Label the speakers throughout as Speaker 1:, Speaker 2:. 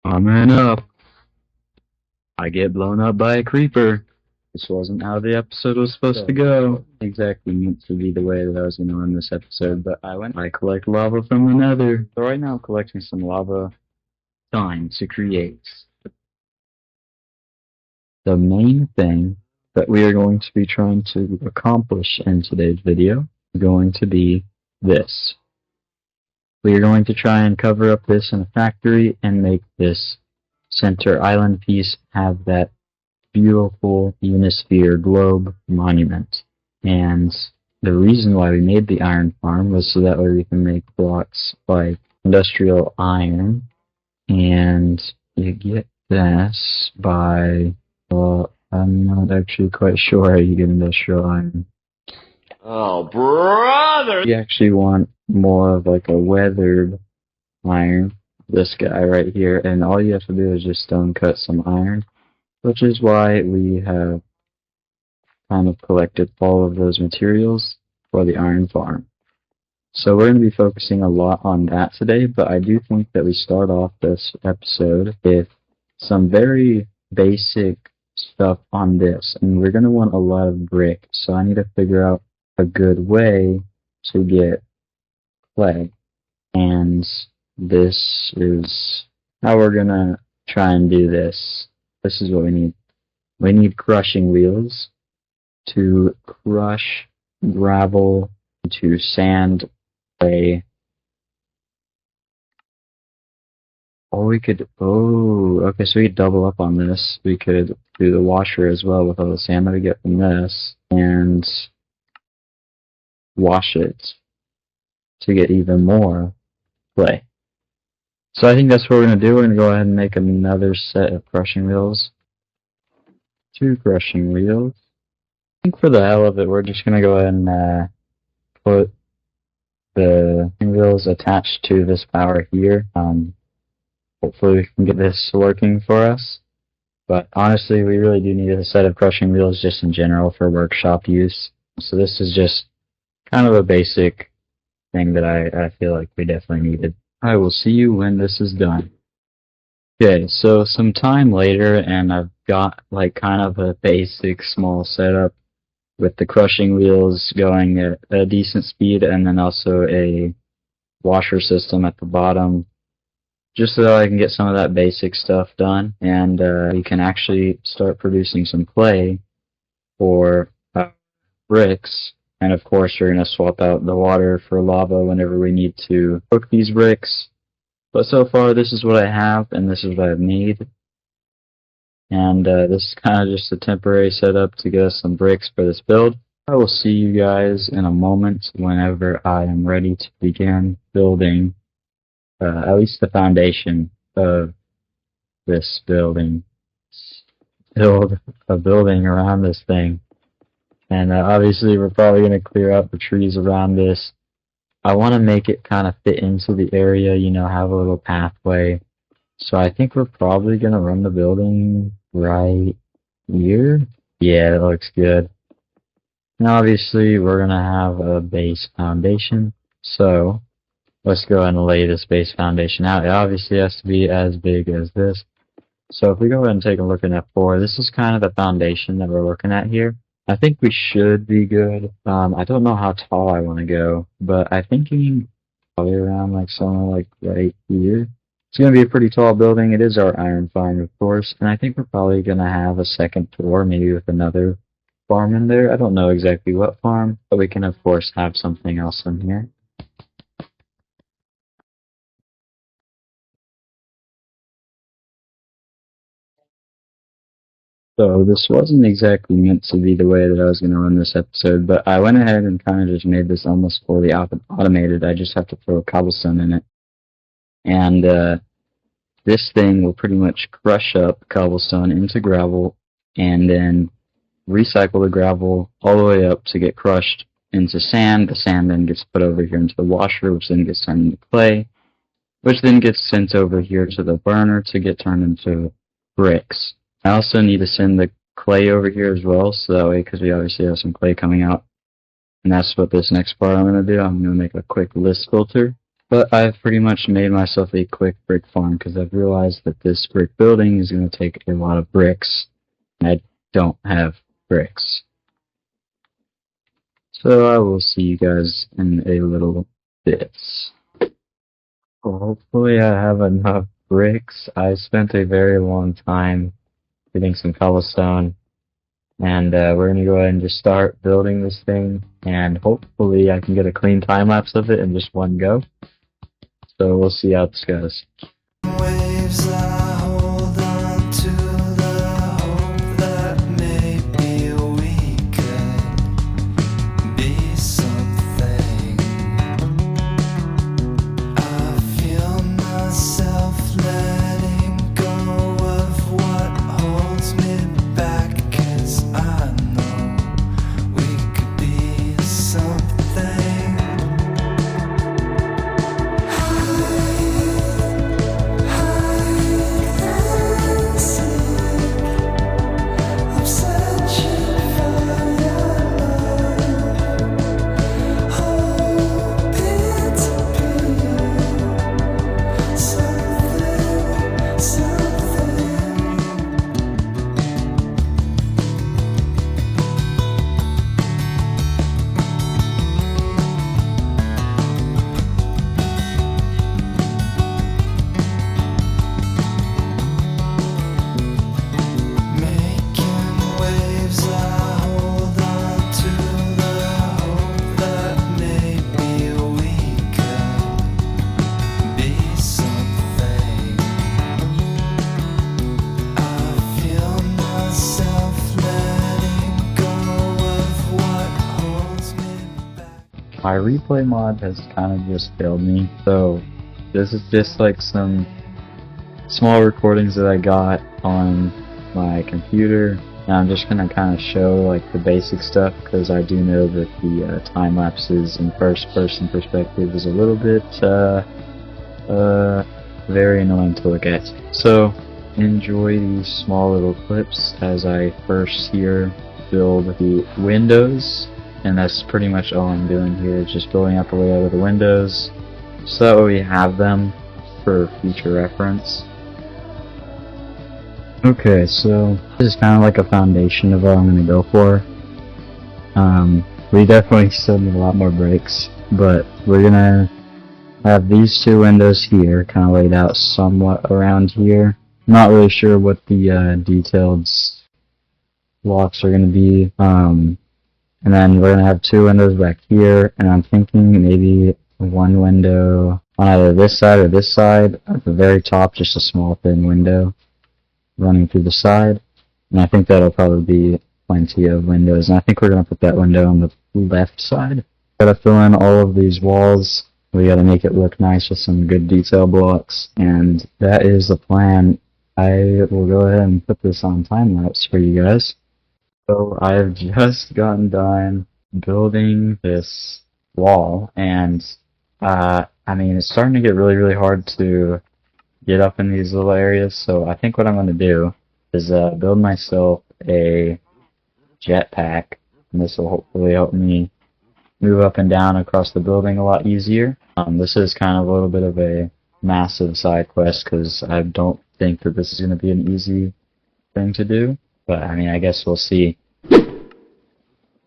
Speaker 1: Coming up, I get blown up by a creeper. This wasn't how the episode was supposed to go. Exactly meant to be the way that I was going to end this episode, but I collect lava from the nether. So right now I'm collecting some lava time to create. The main thing that we are going to be trying to accomplish in today's video is going to be this. We are going to try and cover up this in a factory and make this center island piece have that beautiful Unisphere globe monument. And the reason why we made the iron farm was so that way we can make blocks like industrial iron, and you get this by, well, I'm not actually quite sure how you get industrial iron.
Speaker 2: Oh, brother!
Speaker 1: You actually want more of like a weathered iron, this guy right here, and all you have to do is just stone cut some iron, which is why we have kind of collected all of those materials for the iron farm. So we're going to be focusing a lot on that today, but I do think that we start off this episode with some very basic stuff on this, and we're going to want a lot of brick, so I need to figure out a good way to get clay, and this is how we're going to try and do this. This is what we need. We need crushing wheels to crush gravel into sand, clay. Or we could, okay, so we could double up on this. We could do the washer as well with all the sand that we get from this, and wash it to get even more clay. So I think that's what we're going to do. We're going to go ahead and make another set of crushing wheels. 2 crushing wheels. I think for the hell of it, we're just going to go ahead and put the wheels attached to this power here. Hopefully we can get this working for us. But honestly, we really do need a set of crushing wheels just in general for workshop use. So this is just kind of a basic thing that I feel like we definitely needed. I will see you when this is done. Okay, so some time later, and I've got like kind of a basic small setup with the crushing wheels going at a decent speed, and then also a washer system at the bottom, just so that I can get some of that basic stuff done, and we can actually start producing some clay for bricks. And of course, we're going to swap out the water for lava whenever we need to cook these bricks. But so far, this is what I have, and this is what I've made. And this is kind of just a temporary setup to get us some bricks for this build. I will see you guys in a moment whenever I am ready to begin building at least the foundation of this building. Build a building around this thing. And obviously we're probably going to clear out the trees around this. I want to make it kind of fit into the area, you know, have a little pathway. So I think we're probably going to run the building right here. Yeah, it looks good. Now obviously we're going to have a base foundation. So let's go ahead and lay this base foundation out. It obviously has to be as big as this. So if we go ahead and take a look at Ep4, this is kind of the foundation that we're looking at here. I think we should be good. I don't know how tall I want to go, but I'm thinking probably around like somewhere like right here. It's going to be a pretty tall building. It is our iron farm, of course, and I think we're probably going to have a second floor, maybe with another farm in there. I don't know exactly what farm, but we can, of course, have something else in here. So this wasn't exactly meant to be the way that I was going to run this episode, but I went ahead and kind of just made this almost fully automated. I just have to throw cobblestone in it. And this thing will pretty much crush up cobblestone into gravel and then recycle the gravel all the way up to get crushed into sand. The sand then gets put over here into the washer, which then gets turned into clay, which then gets sent over here to the burner to get turned into bricks. I also need to send the clay over here as well, so that way, because we obviously have some clay coming out. And that's what this next part I'm going to do. I'm going to make a quick list filter. But I've pretty much made myself a quick brick farm because I've realized that this brick building is going to take a lot of bricks, and I don't have bricks. So I will see you guys in a little bit. Well, hopefully I have enough bricks. I spent a very long time getting some cobblestone, and we're going to go ahead and just start building this thing, and hopefully I can get a clean time-lapse of it in just one go. So we'll see how this goes.
Speaker 3: Waves, I hold on to the hope that maybe we could be something. I feel myself letting go of what holds me back, 'cause I know we could be something. I'm searching for your love, hoping to be something, something. Making waves, I hold on to the hope that maybe we could be something. I feel myself letting go of what holds me back.
Speaker 1: My replay mod has kind of just failed me, so this is just like some small recordings that I got on my computer, and I'm just gonna kind of show like the basic stuff because I do know that the time lapses in first-person perspective is a little bit very annoying to look at. So enjoy these small little clips as I first here build the windows, and that's pretty much all I'm doing here, is just building out the layout of the windows so that way we have them for future reference. Okay, so this is kind of like a foundation of what I'm going to go for. We definitely still need a lot more bricks, but we're going to have these two windows here kind of laid out somewhat around here. Not really sure what the detailed blocks are going to be. And then we're going to have two windows back here, and I'm thinking maybe one window on either this side or this side. At the very top, just a small thin window running through the side, and I think that'll probably be plenty of windows, and I think we're going to put that window on the left side. Gotta fill in all of these walls. We gotta make it look nice with some good detail blocks, and that is the plan. I will go ahead and put this on time-lapse for you guys. So I've just gotten done building this wall, and I mean, it's starting to get really hard to get up in these little areas, so I think what I'm going to do is build myself a jetpack, and this will hopefully help me move up and down across the building a lot easier. This is kind of a little bit of a massive side quest because I don't think that this is going to be an easy thing to do, but I mean, I guess we'll see.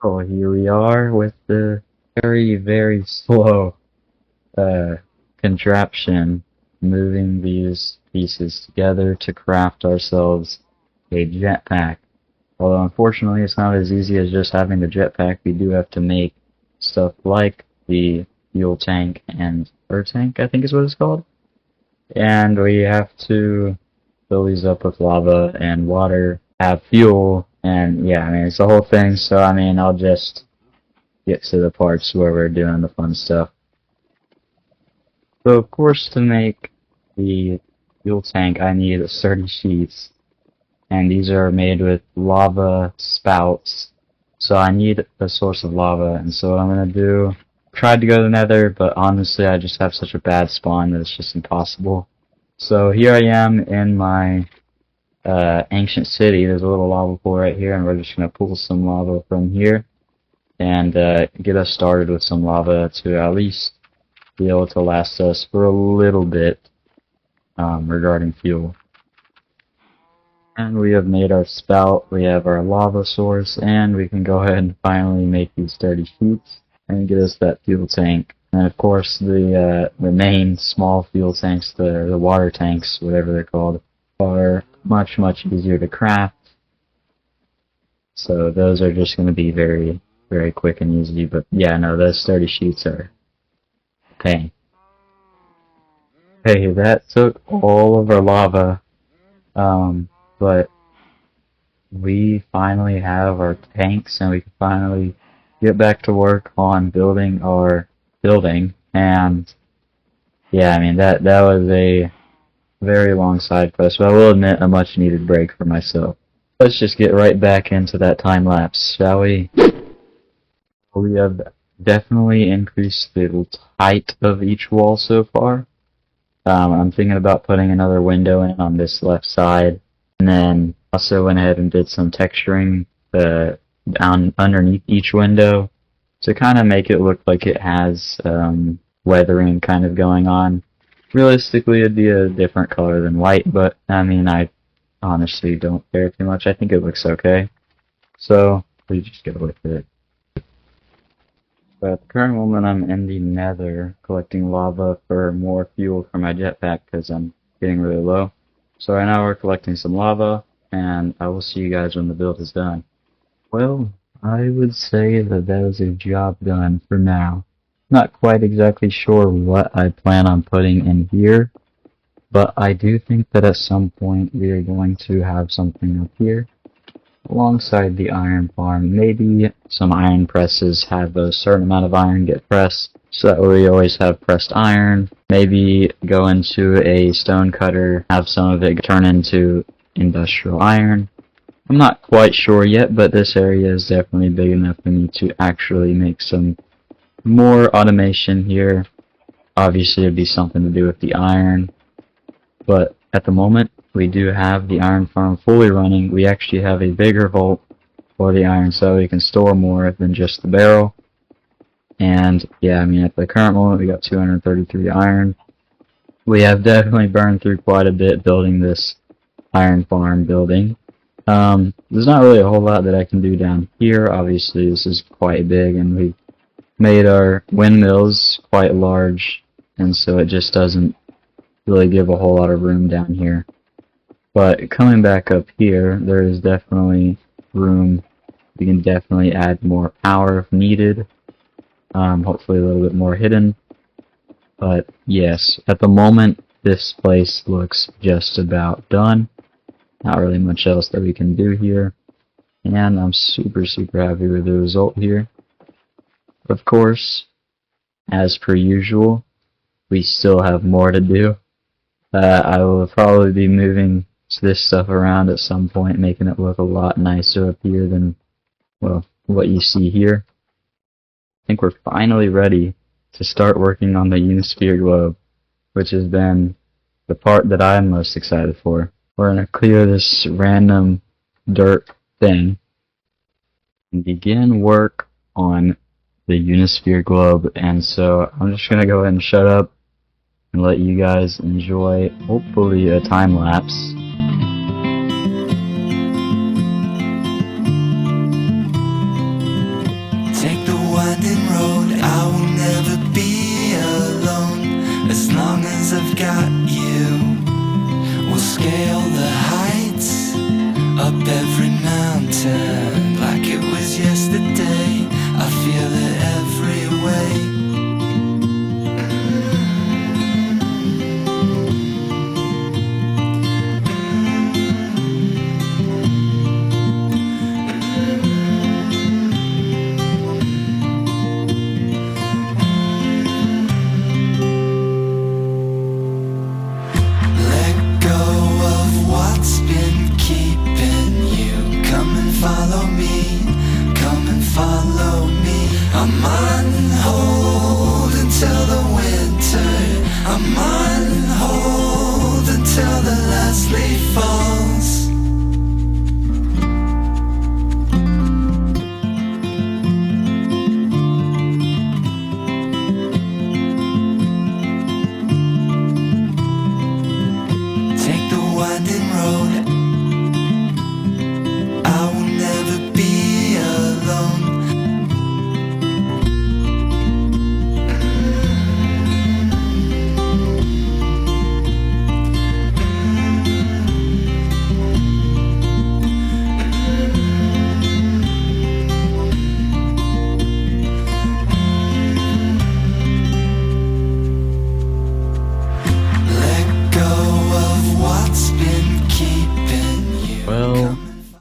Speaker 1: Oh, here we are with the very slow contraption, moving these pieces together to craft ourselves a jetpack. Although unfortunately it's not as easy as just having the jetpack, we do have to make stuff like the fuel tank and air tank, I think is what it's called. And we have to fill these up with lava and water, have fuel, and yeah, I mean, it's the whole thing, so I mean, I'll just get to the parts where we're doing the fun stuff. So of course, to make the fuel tank, I need sturdy sheets, and these are made with lava spouts, so I need a source of lava. And so what I'm going to do, tried to go to the nether, but honestly I just have such a bad spawn that it's just impossible. So here I am in my ancient city. There's a little lava pool right here, and we're just going to pull some lava from here and get us started with some lava to at least be able to last us for a little bit regarding fuel. And we have made our spout, we have our lava source, and we can go ahead and finally make these sturdy sheets and get us that fuel tank. And of course the main small fuel tanks, the water tanks, whatever they're called, are much easier to craft. So those are just going to be very quick and easy. But yeah, no, those sturdy sheets are a pain. Hey, that took all of our lava, but we finally have our tanks and we can finally get back to work on building our building. And yeah, I mean that was a very long side quest, but I will admit a much needed break for myself. Let's just get right back into that time lapse, shall we? We have definitely increased the height of each wall so far. I'm thinking about putting another window in on this left side, and then also went ahead and did some texturing down underneath each window to kind of make it look like it has weathering kind of going on. Realistically, it'd be a different color than white, but I mean, I honestly don't care too much. I think it looks okay, so we just go with it. But at the current moment, I'm in the nether collecting lava for more fuel for my jetpack because I'm getting really low. So right now we're collecting some lava, and I will see you guys when the build is done. Well, I would say that is a job done for now. Not quite exactly sure what I plan on putting in here, but I do think that at some point we are going to have something up here alongside the iron farm. Maybe some iron presses have a certain amount of iron get pressed, so that way we always have pressed iron. Maybe go into a stone cutter, have some of it turn into industrial iron. I'm not quite sure yet, but this area is definitely big enough for me to actually make some more automation here. Obviously it'd be something to do with the iron, but at the moment we do have the iron farm fully running. We actually have a bigger vault for the iron so we can store more than just the barrel. And yeah, I mean at the current moment we got 233 iron. We have definitely burned through quite a bit building this iron farm building. There's not really a whole lot that I can do down here. Obviously this is quite big and we made our windmills quite large, and so it just doesn't really give a whole lot of room down here. But coming back up here, there is definitely room. We can definitely add more power if needed. Hopefully a little bit more hidden. But yes, at the moment this place looks just about done. Not really much else that we can do here. And I'm super happy with the result here. Of course, as per usual, we still have more to do. I will probably be moving this stuff around at some point, making it look a lot nicer up here than, well, what you see here. I think we're finally ready to start working on the Unisphere globe, which has been the part that I'm most excited for. We're going to clear this random dirt thing and begin work on the Unisphere globe. And so I'm just going to go ahead and shut up and let you guys enjoy, hopefully, a time lapse.
Speaker 3: Take the winding road, I will never be alone. As long as I've got you, we'll scale the heights, up every mountain, like it was yesterday. I feel it every way. Let go of what's been keeping you. Come and follow me.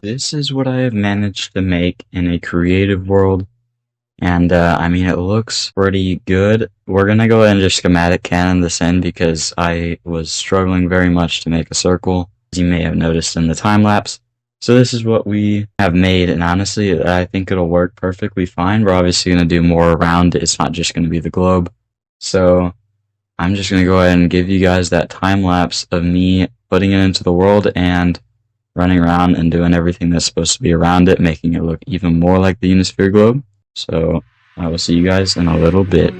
Speaker 1: This is what I have managed to make in a creative world. And, I mean, it looks pretty good. We're gonna go ahead and just schematic cannon this in because I was struggling very much to make a circle, as you may have noticed in the time lapse. So this is what we have made, and honestly, I think it'll work perfectly fine. We're obviously gonna do more around it. It's not just gonna be the globe. So I'm just gonna go ahead and give you guys that time lapse of me putting it into the world and running around and doing everything that's supposed to be around it, making it look even more like the Unisphere globe. So I will see you guys in a little bit.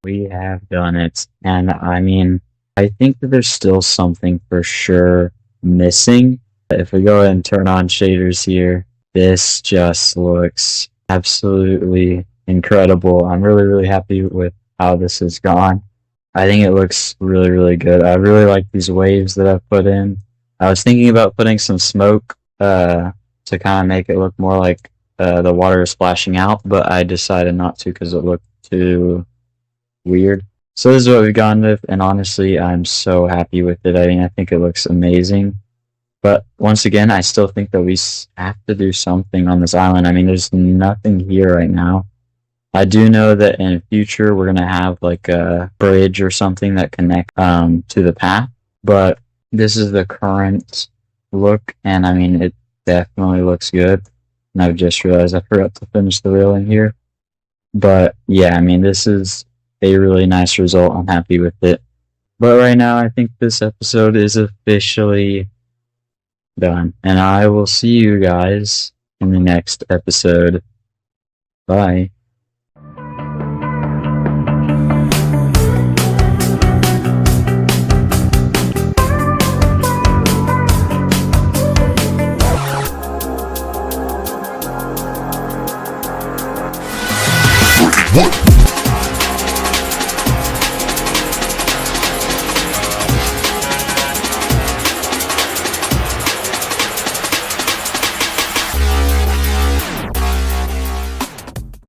Speaker 1: We have done it, and I mean, I think that there's still something for sure missing. If we go ahead and turn on shaders here, this just looks absolutely incredible. I'm really, really happy with how this has gone. I think it looks really, really good. I really like these waves that I've put in. I was thinking about putting some smoke to kind of make it look more like the water is splashing out, but I decided not to because it looked too weird. So this is what we've gone with, and honestly, I'm so happy with it. I mean, I think it looks amazing. But once again, I still think that we have to do something on this island. I mean, there's nothing here right now. I do know that in the future we're gonna have like a bridge or something that connects to the path, but this is the current look, and I mean, it definitely looks good. And I've just realized I forgot to finish the railing here. But yeah, I mean, this is a really nice result. I'm happy with it. But right now, I think this episode is officially done. And I will see you guys in the next episode. Bye.
Speaker 3: What?